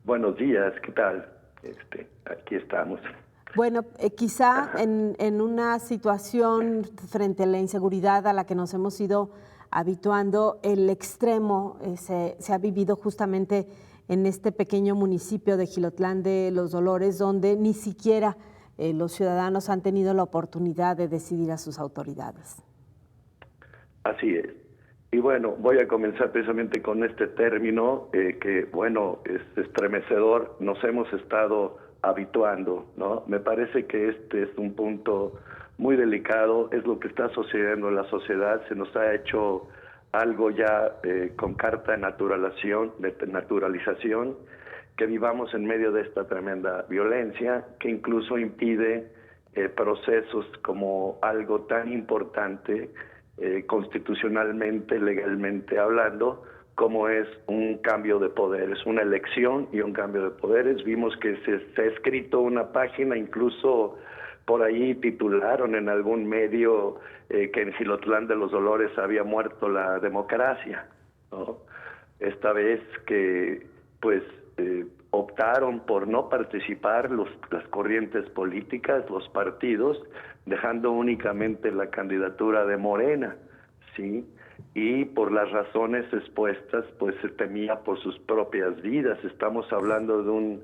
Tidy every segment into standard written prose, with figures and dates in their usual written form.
Buenos días, ¿qué tal? Aquí estamos. Bueno, quizá Ajá. en una situación frente a la inseguridad a la que nos hemos ido habituando, el extremo se ha vivido justamente en este pequeño municipio de Jilotlán de los Dolores, donde ni siquiera los ciudadanos han tenido la oportunidad de decidir a sus autoridades. Así es. Y bueno, voy a comenzar precisamente con este término que, bueno, es estremecedor. Nos hemos estado habituando, ¿no? Me parece que este es un punto muy delicado, es lo que está sucediendo en la sociedad. Se nos ha hecho algo ya con carta de naturalización, que vivamos en medio de esta tremenda violencia, que incluso impide procesos como algo tan importante constitucionalmente, legalmente hablando, como es un cambio de poderes, una elección y un cambio de poderes. Vimos que se ha escrito una página, incluso por ahí titularon en algún medio que en Jilotlán de los Dolores había muerto la democracia, ¿no? Esta vez que pues optaron por no participar las corrientes políticas, los partidos, dejando únicamente la candidatura de Morena, ¿sí? Y por las razones expuestas, pues se temía por sus propias vidas. Estamos hablando de un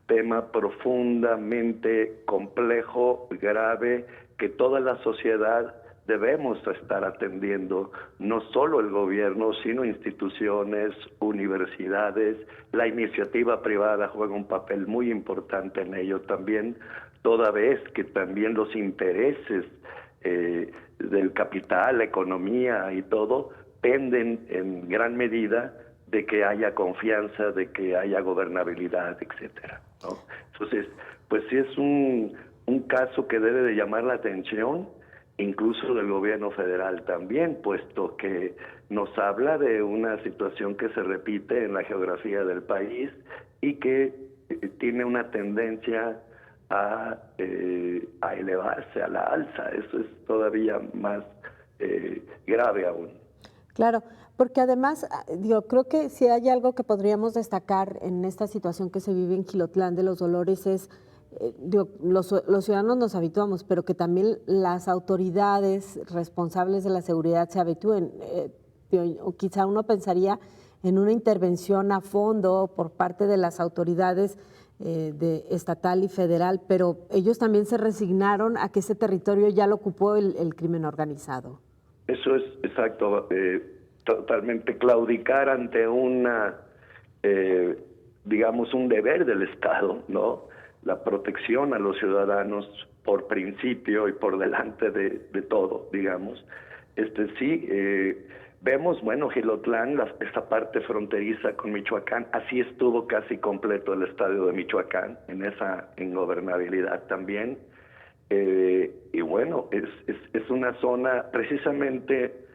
tema profundamente complejo, grave, que toda la sociedad debemos estar atendiendo, no solo el gobierno, sino instituciones, universidades. La iniciativa privada juega un papel muy importante en ello también, toda vez que también los intereses del capital, la economía y todo, penden en gran medida de que haya confianza, de que haya gobernabilidad, etcétera, ¿no? Entonces, pues sí es un caso que debe de llamar la atención, incluso del gobierno federal también, puesto que nos habla de una situación que se repite en la geografía del país y que tiene una tendencia a elevarse a la alza. Eso es todavía más grave aún. Claro, porque además, digo, creo que si hay algo que podríamos destacar en esta situación que se vive en Jilotlán de los Dolores es, digo, los ciudadanos nos habituamos, pero que también las autoridades responsables de la seguridad se habitúen. O quizá uno pensaría en una intervención a fondo por parte de las autoridades de estatal y federal, pero ellos también se resignaron a que ese territorio ya lo ocupó el crimen organizado. Eso es exacto, totalmente claudicar ante eh, digamos, un deber del Estado, ¿no? La protección a los ciudadanos por principio y por delante de todo, digamos. Sí, vemos, bueno, Jilotlán, esta parte fronteriza con Michoacán, así estuvo casi completo el estadio de Michoacán, en esa ingobernabilidad también. Y bueno, es una zona, precisamente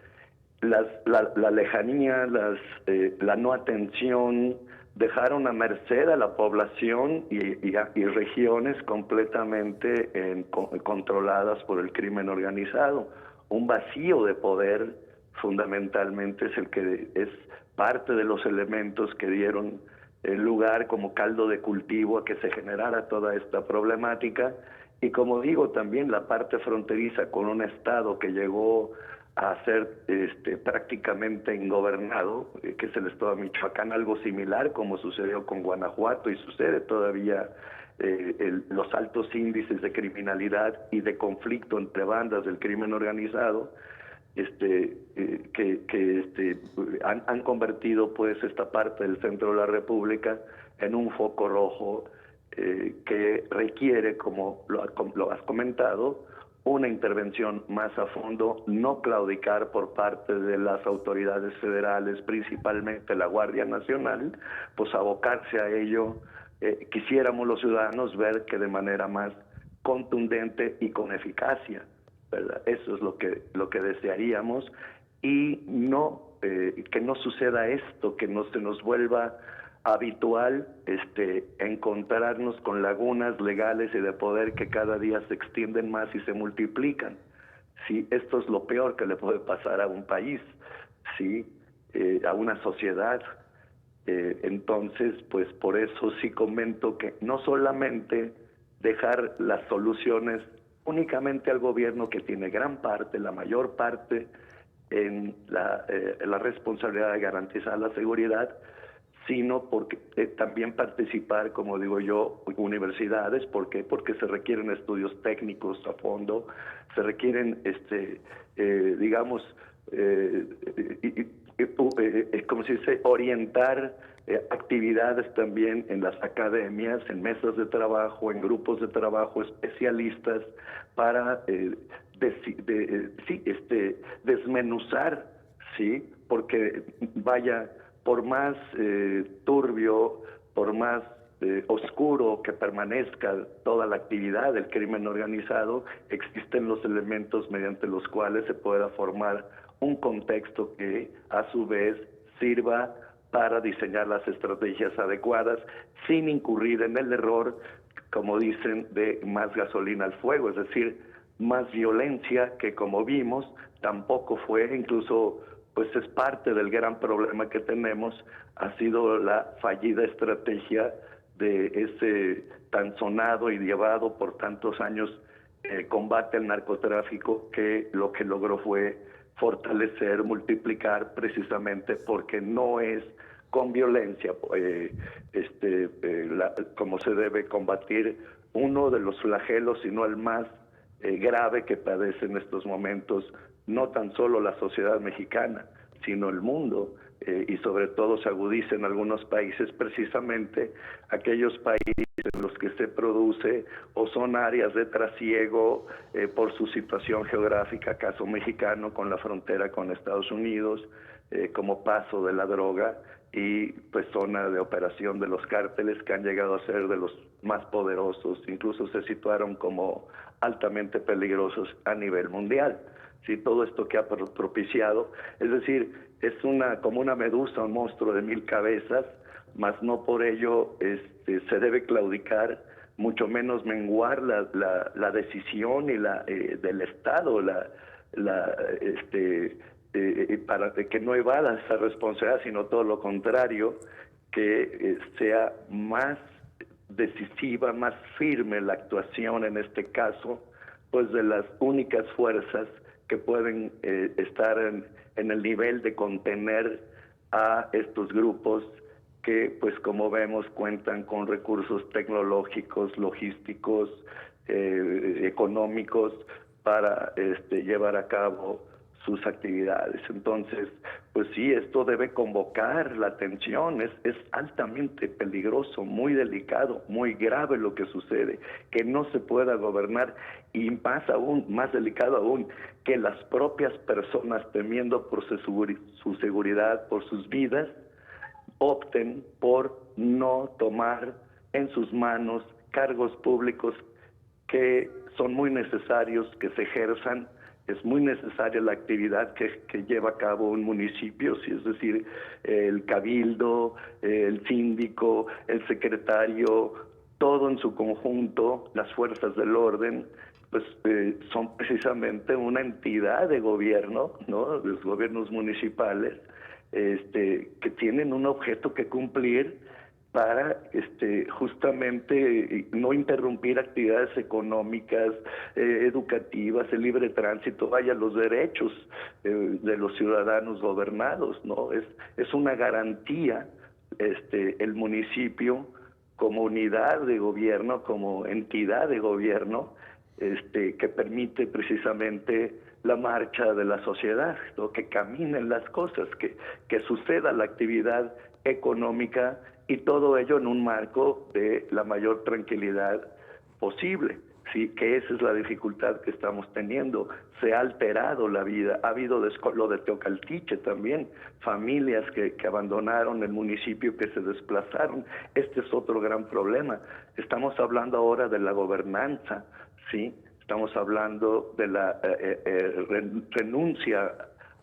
la lejanía, la no atención, dejaron a merced a la población y regiones completamente controladas por el crimen organizado. Un vacío de poder, fundamentalmente, es el que es parte de los elementos que dieron lugar como caldo de cultivo a que se generara toda esta problemática. Y como digo, también la parte fronteriza con un estado que llegó a ser prácticamente ingobernado, que es el estado de Michoacán, algo similar como sucedió con Guanajuato y sucede todavía. Los altos índices de criminalidad y de conflicto entre bandas del crimen organizado han convertido pues esta parte del centro de la República en un foco rojo que requiere, como lo has comentado, una intervención más a fondo, no claudicar por parte de las autoridades federales, principalmente la Guardia Nacional, pues abocarse a ello. Quisiéramos los ciudadanos ver que de manera más contundente y con eficacia, ¿verdad? Eso es lo que desearíamos, y no que no suceda esto, que no se nos vuelva habitual encontrarnos con lagunas legales y de poder que cada día se extienden más y se multiplican. Sí, esto es lo peor que le puede pasar a un país, sí, a una sociedad. Entonces, pues por eso sí comento que no solamente dejar las soluciones únicamente al gobierno, que tiene gran parte, la mayor parte, en la responsabilidad de garantizar la seguridad, sino porque también participar, como digo yo, universidades. ¿Por qué? Porque se requieren estudios técnicos a fondo, se requieren, digamos, como se dice, orientar actividades también en las academias, en mesas de trabajo, en grupos de trabajo especialistas para desmenuzar, ¿sí? Porque vaya, por más turbio, por más oscuro que permanezca toda la actividad del crimen organizado, existen los elementos mediante los cuales se pueda formar un contexto que a su vez sirva para diseñar las estrategias adecuadas sin incurrir en el error, como dicen, de más gasolina al fuego, es decir, más violencia, que como vimos tampoco fue, incluso pues es parte del gran problema que tenemos, ha sido la fallida estrategia de ese tan sonado y llevado por tantos años combate al narcotráfico, que lo que logró fue fortalecer, multiplicar, precisamente porque no es con violencia como se debe combatir uno de los flagelos, sino el más grave que padece en estos momentos no tan solo la sociedad mexicana, sino el mundo, y sobre todo se agudiza en algunos países, precisamente aquellos países en los que se produce o son áreas de trasiego por su situación geográfica, caso mexicano, con la frontera con Estados Unidos, como paso de la droga, y pues zona de operación de los cárteles, que han llegado a ser de los más poderosos, incluso se situaron como altamente peligrosos a nivel mundial. Sí, todo esto que ha propiciado, es decir, es como una medusa, un monstruo de 1000 cabezas, mas no por ello se debe claudicar, mucho menos menguar la decisión y del Estado, para que no evada esa responsabilidad, sino todo lo contrario, que sea más decisiva, más firme la actuación en este caso, pues de las únicas fuerzas que pueden estar en el nivel de contener a estos grupos que, pues como vemos, cuentan con recursos tecnológicos, logísticos, económicos para llevar a cabo sus actividades. Entonces, pues sí, esto debe convocar la atención, es altamente peligroso, muy delicado, muy grave lo que sucede, que no se pueda gobernar, y más delicado aún, que las propias personas, temiendo por su seguridad, por sus vidas, opten por no tomar en sus manos cargos públicos que son muy necesarios que se ejerzan. Es muy necesaria la actividad que lleva a cabo un municipio, sí, es decir, el cabildo, el síndico, el secretario, todo en su conjunto, las fuerzas del orden, pues son precisamente una entidad de gobierno, ¿no? Los gobiernos municipales, que tienen un objeto que cumplir para justamente no interrumpir actividades económicas, educativas, el libre tránsito, vaya, los derechos de los ciudadanos gobernados, ¿no? Es una garantía el municipio como unidad de gobierno, como entidad de gobierno, que permite precisamente la marcha de la sociedad, ¿no? Que caminen las cosas, que suceda la actividad económica, y todo ello en un marco de la mayor tranquilidad posible. Sí, que esa es la dificultad que estamos teniendo. Se ha alterado la vida, ha habido lo de Teocaltiche también, familias que abandonaron el municipio, que se desplazaron. Este es otro gran problema. Estamos hablando ahora de la gobernanza, ¿sí? Estamos hablando de la renuncia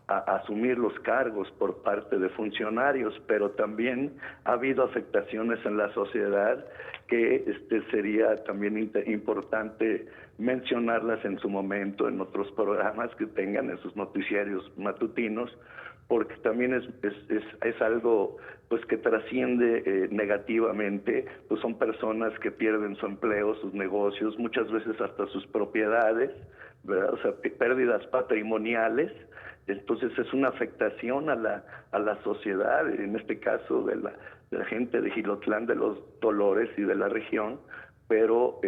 a asumir los cargos por parte de funcionarios, pero también ha habido afectaciones en la sociedad que sería también importante mencionarlas en su momento en otros programas que tengan, en sus noticiarios matutinos, porque también es algo pues que trasciende negativamente, pues son personas que pierden su empleo, sus negocios, muchas veces hasta sus propiedades, ¿verdad? O sea, pérdidas patrimoniales. Entonces es una afectación a la sociedad, en este caso de la gente de Jilotlán de los Dolores y de la región, pero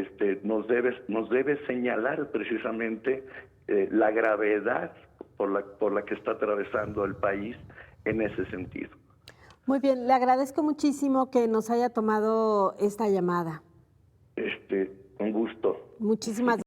nos debe señalar precisamente la gravedad por la que está atravesando el país en ese sentido. Muy bien, le agradezco muchísimo que nos haya tomado esta llamada. Con gusto. Muchísimas